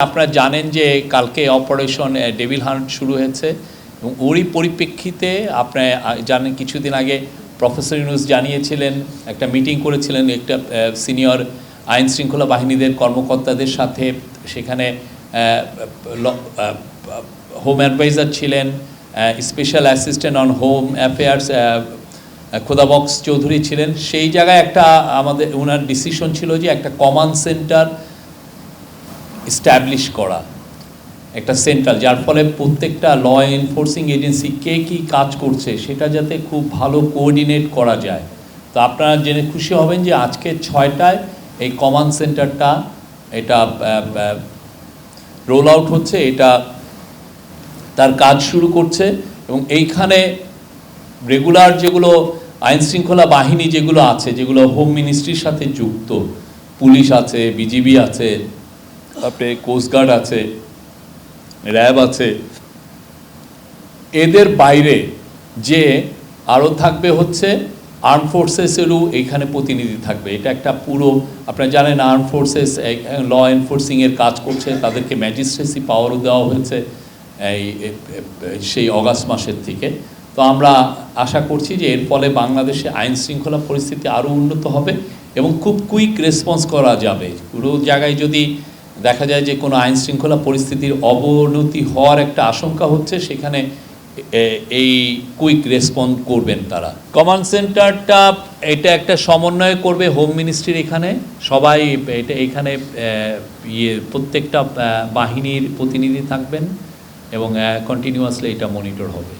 আপনারা জানেন যে কালকে অপারেশন ডেভিল হান্ট শুরু হয়েছে এবং ওরই পরিপ্রেক্ষিতে আপনারা জানেন কিছুদিন আগে প্রফেসর ইউনুস জানিয়েছিলেন, একটা মিটিং করেছিলেন একটা সিনিয়র আইন শৃঙ্খলা বাহিনীদের কর্মকর্তাদের সাথে। সেখানে হোম অ্যাডভাইজার ছিলেন, special assistant on home affairs Khodabux Chowdhury ছিলেন। সেই জায়গায় একটা আমাদের ওনার ডিসিশন ছিল যে একটা কমান্ড সেন্টার এস্টাবলিশ করা, একটা সেন্ট্রাল, যার ফলে প্রত্যেকটা ল এনফোর্সিং এজেন্সি কে কী কাজ করছে সেটা যাতে খুব ভালো কোঅর্ডিনেট করা যায়। তো আপনারা জেনে খুশি হবেন যে আজকে 6টায় এই কমান্ড সেন্টারটা এটা রোল আউট হচ্ছে, এটা তার কাজ শুরু করছে। এবং এইখানে রেগুলার যেগুলো আইন শৃঙ্খলা বাহিনী যেগুলো আছে, যেগুলো হোম মিনিস্ট্রির সাথে যুক্ত, পুলিশ আছে, বিজিবি আছে, তারপরে কোস্টগার্ড আছে, র্যাব আছে, এদের বাইরে যে আরও থাকবে হচ্ছে আর্ম ফোর্সেসেরও এইখানে প্রতিনিধি থাকবে। এটা একটা পুরো, আপনারা জানেন আর্ম ফোর্সেস ল এনফোর্সিংয়ের কাজ করছে, তাদেরকে ম্যাজিস্ট্রেসি পাওয়ারও দেওয়া হয়েছে সেই অগাস্ট মাসের থেকে। তো আমরা আশা করছি যে এর ফলে বাংলাদেশে আইন শৃঙ্খলা পরিস্থিতি আরও উন্নত হবে এবং খুব কুইক রেসপন্স করা যাবে। পুরো জায়গায় যদি দেখা যায় যে কোনো আইন শৃঙ্খলা পরিস্থিতির অবনতি হওয়ার একটা আশঙ্কা হচ্ছে, সেখানে এই কুইক রেসপন্স করবেন তারা। কমান্ড সেন্টারটা এটা একটা সমন্বয় করবে হোম মিনিস্ট্রির, এখানে সবাই এটা এখানে প্রত্যেকটা বাহিনীর প্রতিনিধি থাকবেন এবং কন্টিনিউয়াসলি এটা মনিটর হবে।